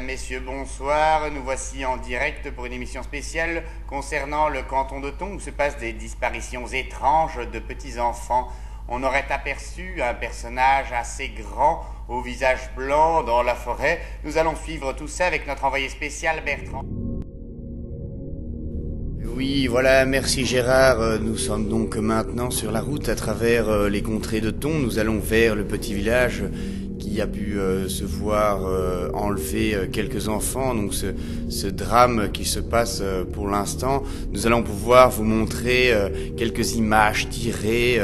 messieurs, bonsoir. Nous voici en direct pour une émission spéciale concernant le canton de Thon où se passent des disparitions étranges de petits-enfants. On aurait aperçu un personnage assez grand au visage blanc dans la forêt. Nous allons suivre tout ça avec notre envoyé spécial Bertrand. Oui, voilà, merci Gérard. Nous sommes donc maintenant sur la route à travers les contrées de Thon. Nous allons vers le petit village qui a pu se voir enlever quelques enfants. Donc ce drame qui se passe pour l'instant, nous allons pouvoir vous montrer quelques images tirées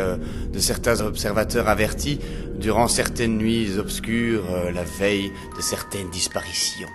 de certains observateurs avertis durant certaines nuits obscures, la veille de certaines disparitions.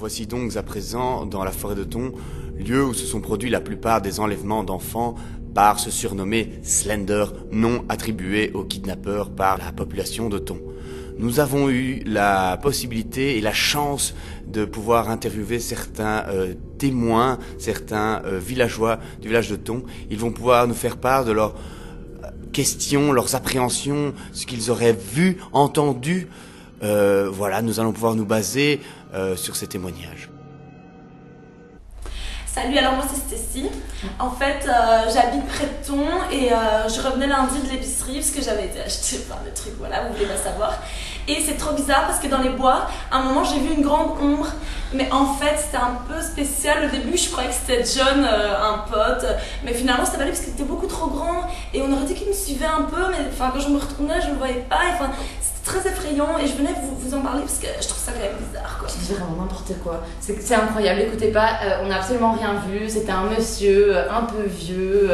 Voici donc à présent dans la forêt de Thon, lieu où se sont produits la plupart des enlèvements d'enfants par ce surnommé Slender, nom attribué aux kidnappeurs par la population de Thon. Nous avons eu la possibilité et la chance de pouvoir interviewer certains témoins, certains villageois du village de Thon. Ils vont pouvoir nous faire part de leurs questions, leurs appréhensions, ce qu'ils auraient vu, entendu. Voilà, nous allons pouvoir nous baser sur ces témoignages. Salut, alors moi c'est Stécie. En fait, j'habite près de Thon et je revenais lundi de l'épicerie parce que j'avais été acheter plein de trucs, voilà, vous voulez pas savoir. Et c'est trop bizarre parce que dans les bois, à un moment j'ai vu une grande ombre, mais en fait c'était un peu spécial. Au début je croyais que c'était John, un pote, mais finalement c'était pas lui parce qu'il était beaucoup trop grand et on aurait dit qu'il me suivait un peu, mais enfin quand je me retournais je le voyais pas. Enfin, très effrayant et je venais vous en parler parce que je trouve ça quand même bizarre quoi. Tu dis vraiment n'importe quoi, c'est incroyable, écoutez pas, on n'a absolument rien vu, c'était un monsieur un peu vieux,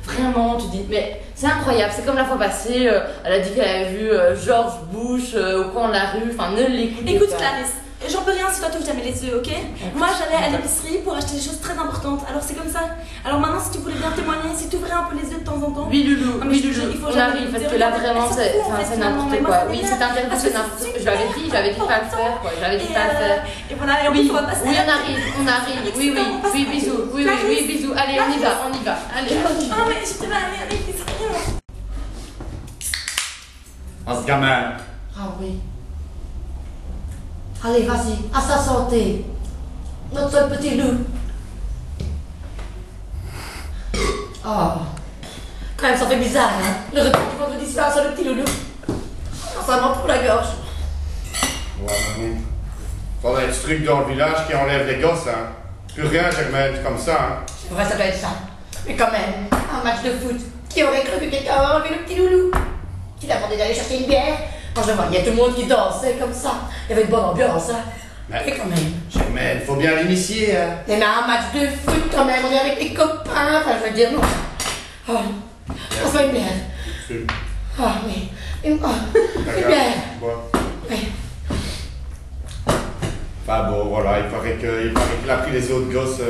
vraiment tu dis, mais c'est incroyable, c'est comme la fois passée, elle a dit qu'elle avait vu George Bush au coin de la rue, enfin ne l'écoutez pas. Écoute Clarisse, j'en peux rien si toi tu jamais les yeux, ok? Moi j'allais à l'épicerie pour acheter des choses très importantes, alors c'est comme ça. Alors maintenant si tu voulais bien témoigner, si tu ouvrais un peu les yeux de temps en temps. Oui Loulou, oui Loulou, il faut on arrive parce que là vraiment c'est n'importe quoi. Oui c'est interdit, c'est n'importe quoi. Je lui avais dit de pas le faire quoi, je lui avais dit de pas le faire. Et voilà, et en plus on va passer. Oui on arrive, oui bisous, oui bisous, allez on y va, allez. Ah mais je te vais aller à l'épicerie. Oh ce gamin. Ah oui. Allez, vas-y, à sa santé. Notre petit loup. Oh. Quand même, ça fait bizarre, hein. Le retour du vendredi soir sur le petit loulou. Ça m'en pour la gorge. Ouais, ça doit être ce truc dans le village qui enlève les gosses, hein. Plus rien, Germaine, comme ça, hein. C'est vrai, ça doit être ça. Mais quand même, un match de foot. Qui aurait cru que quelqu'un aurait enlevé le petit loulou? Qui l'a demandé d'aller chercher une bière? Quand je voyais tout le monde qui dansait comme ça. Il y avait une bonne ambiance, hein. Mais quand même. Germaine, faut bien l'initier, hein. Mais un match de foot quand même, on est avec les copains. Enfin, je veux dire, non. Oh, on fait une bière. Ah oui. Une bière. Oui. Enfin bon, voilà, il paraît qu'il a pris les autres gosses.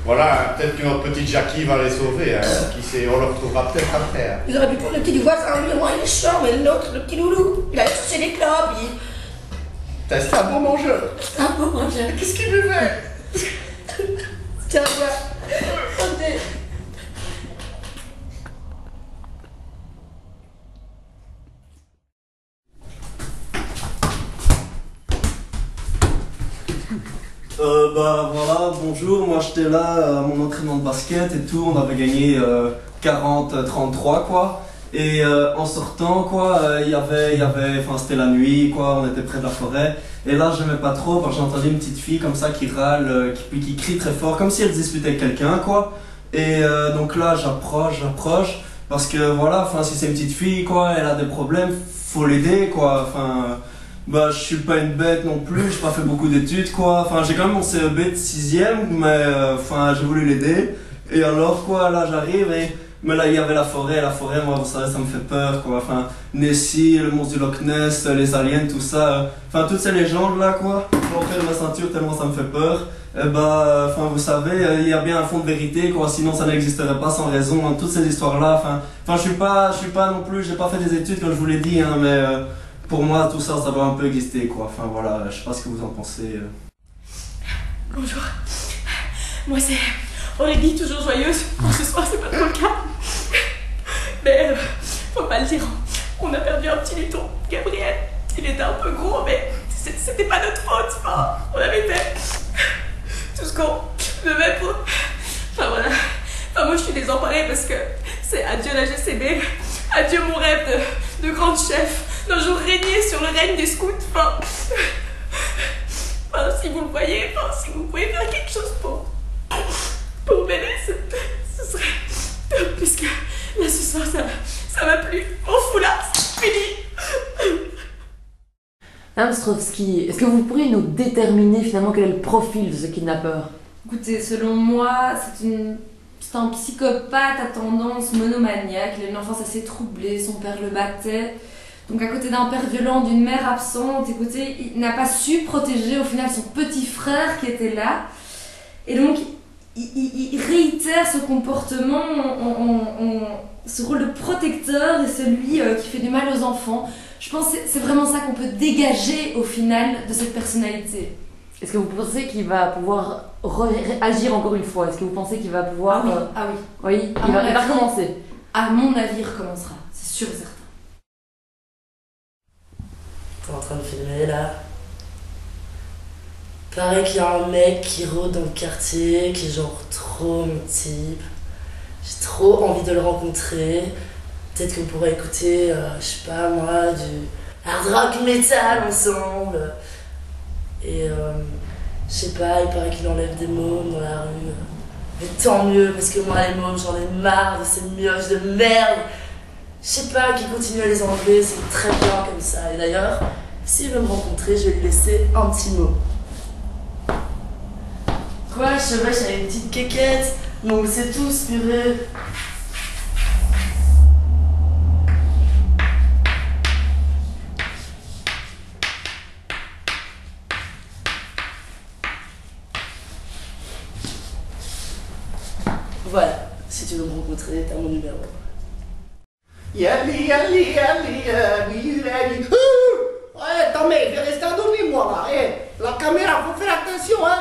Voilà, peut-être que notre petite Jackie va les sauver, hein. Qui sait, on le retrouvera peut-être après. Hein. Ils auraient pu prendre le petit du voisin, lui, moi, il est chiant, mais l'autre, le petit loulou, il allait chercher des clopes, C'est un bon mangeur. C'est un bon mangeur. Qu'est-ce qu'il buvait? Tiens, vois. Attendez. Bah voilà, bonjour, moi j'étais là à mon entraînement de basket et tout, on avait gagné 40-33 quoi. Et en sortant quoi, enfin c'était la nuit quoi, on était près de la forêt. Et là j'aimais pas trop parce que j'ai entendu une petite fille comme ça qui râle, qui crie très fort, comme si elle se disputait avec quelqu'un quoi. Et donc là j'approche, parce que voilà, enfin si c'est une petite fille quoi, elle a des problèmes, faut l'aider quoi, enfin... Bah je suis pas une bête non plus, j'ai pas fait beaucoup d'études quoi, enfin j'ai quand même mon CEB de 6ème, mais enfin j'ai voulu l'aider. Et alors quoi, là j'arrive et... Mais là il y avait la forêt, moi vous savez ça me fait peur quoi, enfin Nessie, le monstre du Loch Ness, les aliens, tout ça, enfin toutes ces légendes là quoi, je l'enfais de ma ceinture tellement ça me fait peur. Et bah, enfin vous savez, il y a bien un fond de vérité quoi, sinon ça n'existerait pas sans raison, hein, toutes ces histoires là, enfin je suis pas non plus, j'ai pas fait des études comme je vous l'ai dit, hein, mais pour moi tout ça doit un peu exister quoi, enfin voilà, je sais pas ce que vous en pensez. Bonjour, moi c'est Aurélie, toujours joyeuse. Bon, ce soir c'est pas trop le cas. Mais faut pas le dire, on a perdu un petit luton, Gabriel. Il était un peu gros, mais c'était pas notre faute. Enfin, on avait fait tout ce qu'on devait pour... Enfin voilà. Enfin moi je suis désemparée parce que c'est adieu la GCB, adieu mon rêve de grande chef, d'un jour régner sur le règne des scouts. Enfin, si vous le voyez, si vous pouvez faire quelque chose pour m'aider, ce serait top, puisque là ce soir ça m'a plu. Mon foulard, c'est fini. Madame Strovski, est-ce que vous pourriez nous déterminer finalement quel est le profil de ce kidnappeur? Écoutez, selon moi, c'est un psychopathe à tendance monomaniaque. Il a une enfance assez troublée, son père le battait. Donc à côté d'un père violent, d'une mère absente, écoutez, il n'a pas su protéger au final son petit frère qui était là. Et donc, il réitère ce comportement, ce rôle de protecteur et celui qui fait du mal aux enfants. Je pense que c'est vraiment ça qu'on peut dégager au final de cette personnalité. Est-ce que vous pensez qu'il va pouvoir agir encore une fois? Est-ce que vous pensez qu'il va pouvoir... Ah oui. Oui, il va recommencer. À mon avis, il recommencera. C'est sûr et certain. T'es en train de filmer là? Pareil qu'il y a un mec qui rôde dans le quartier, qui est genre trop mon type. J'ai trop envie de le rencontrer. Peut-être qu'on pourrait écouter, je sais pas moi, du hard rock metal ensemble. Et je sais pas, il paraît qu'il enlève des mômes dans la rue. Mais tant mieux, parce que moi les mômes, j'en ai marre de ces mioches de merde. Je sais pas, qu'il continue à les enlever, c'est très bien comme ça. Et d'ailleurs, s'il veut me rencontrer, je vais lui laisser un petit mot. Quoi, je sais pas, j'avais une petite quéquette. Non, mais c'est tout, purée. Voilà, si tu veux me rencontrer, t'as mon numéro. Yali. Attends, mais je vais rester endormi, moi, là. La caméra, faut faire attention, hein.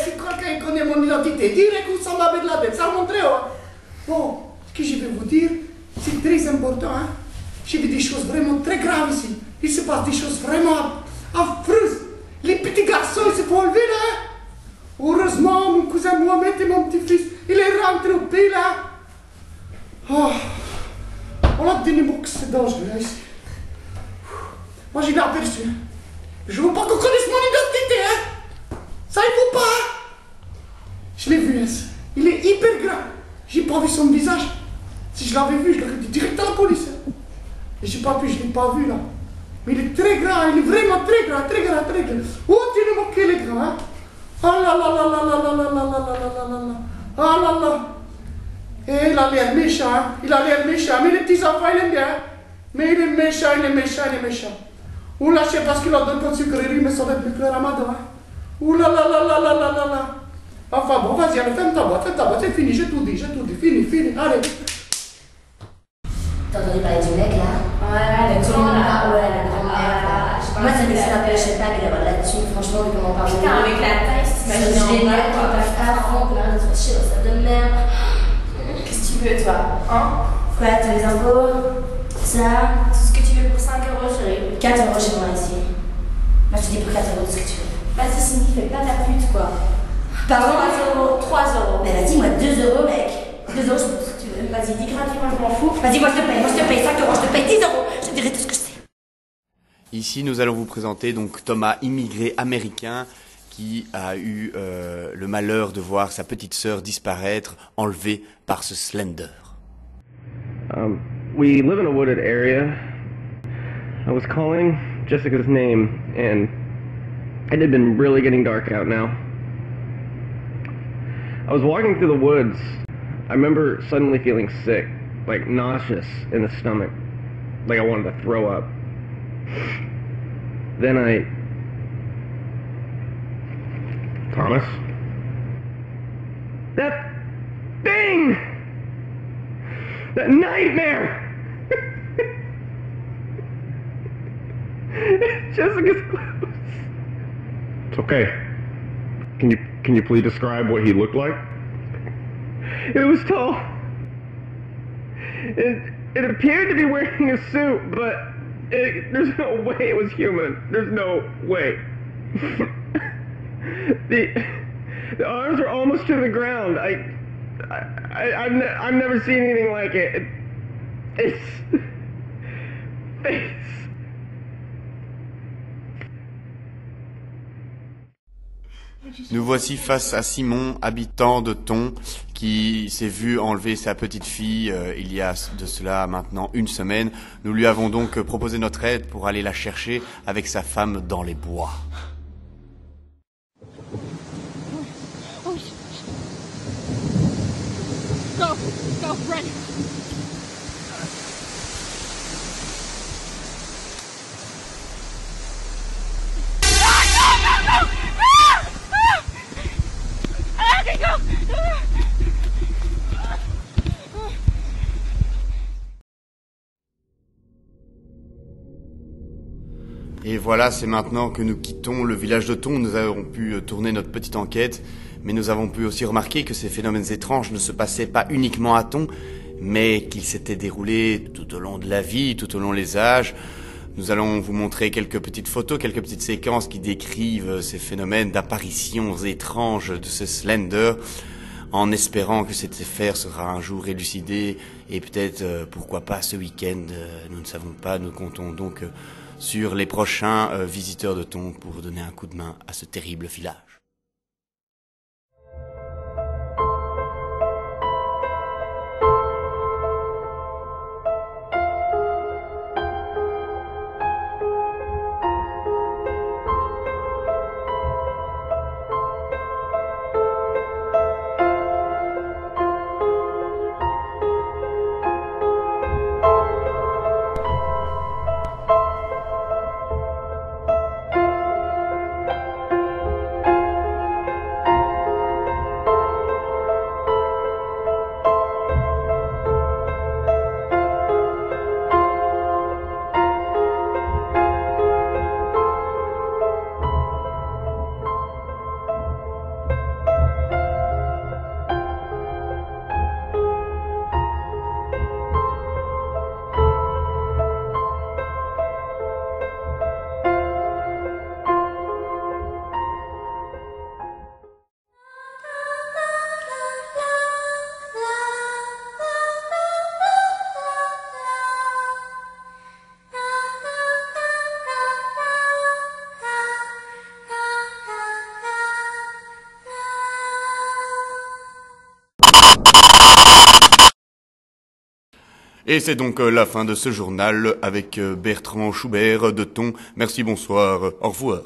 Si quelqu'un connaît mon identité, direct où ça m'a de la tête, ça montre, hein. Bon, ce que je vais vous dire, c'est très important, hein. J'ai vu des choses vraiment très graves ici. Il se passe des choses vraiment affreuses. Les petits garçons, ils se font enlever, là. Heureusement, mon cousin Mohamed et mon petit-fils, il est rentré au pays, là. Oh. On a donné beaucoup que c'est dangereux, là, ici. Moi, je l'ai aperçu. Je veux pas qu'on connaisse mon identité, hein. Ça, il faut pas. Je l'ai vu, hein. Il est hyper grand. J'ai pas vu son visage. Si je l'avais vu, je l'aurais dit direct à la police. Hein. Et j'ai pas pu, je l'ai pas vu, là. Mais il est très grand, il est vraiment très grand. Oh, tu ne moques les grands, hein. Oh là là là là là là là là là là là là là. Oh là là. Et il a l'air méchant, hein. Mais les petits enfants, il aime bien. Mais il est méchant. Ou là, je sais pas ce qu'il a donné comme sucrerie, mais ça va être plus clair à madame, hein. Ouh là là là là là là là là. Enfin bon, vas-y, allez, fais ta boîte, c'est fini, j'ai tout dit, fini, allez. T'as entendu parler du mec là? Ouais, la grand-mère. Moi, ça me laisse la pêche, je sais pas, mais d'avoir là-dessus, franchement, vu comment on parle. Putain, avec la taille, c'est génial, tu passes à fond, plein de trucs, ça de merde. Qu'est-ce que tu veux, toi? Hein? Quoi, t'as les impôts? Ça? Tout ce que tu veux pour 5 €, chérie. 4 € chez moi ici. Moi, je te dis pour 4 € tout ce que tu veux. Vas-y, Cindy, fais pas ta pute, quoi. Pardon? 3 euros. Mais vas-y, moi, 2 euros, mec. 2 euros, si tu veux. Vas-y, dis gratuit, moi, je m'en fous. Vas-y, moi, je te paye 5 euros, je te paye 10 euros. Je te dirai tout ce que c'est. Ici, nous allons vous présenter donc Thomas, immigré américain, qui a eu le malheur de voir sa petite sœur disparaître, enlevée par ce Slender. We live in a wooded area. I was calling Jessica's name, and it had been really getting dark out now. I was walking through the woods. I remember suddenly feeling sick, like nauseous in the stomach, like I wanted to throw up. Then Thomas? That thing! That nightmare! Jessica's close. It's okay. Can you please describe what he looked like? It was tall. It appeared to be wearing a suit, but there's no way it was human. There's no way. The arms are almost to the ground. I've never seen anything like it. It's face. Nous voici face à Simon, habitant de Thon, qui s'est vu enlever sa petite fille il y a de cela maintenant une semaine. Nous lui avons donc proposé notre aide pour aller la chercher avec sa femme dans les bois. Go, run! Et voilà, c'est maintenant que nous quittons le village de Thon. Nous avons pu tourner notre petite enquête, mais nous avons pu aussi remarquer que ces phénomènes étranges ne se passaient pas uniquement à Thon, mais qu'ils s'étaient déroulés tout au long de la vie, tout au long des âges. Nous allons vous montrer quelques petites photos, quelques petites séquences qui décrivent ces phénomènes d'apparitions étranges de ce Slender, en espérant que cette affaire sera un jour élucidée et peut-être, pourquoi pas, ce week-end, nous ne savons pas. Nous comptons donc sur les prochains visiteurs de Thon pour donner un coup de main à ce terrible village. Et c'est donc la fin de ce journal avec Bertrand Schubert de Thon. Merci, bonsoir, au revoir.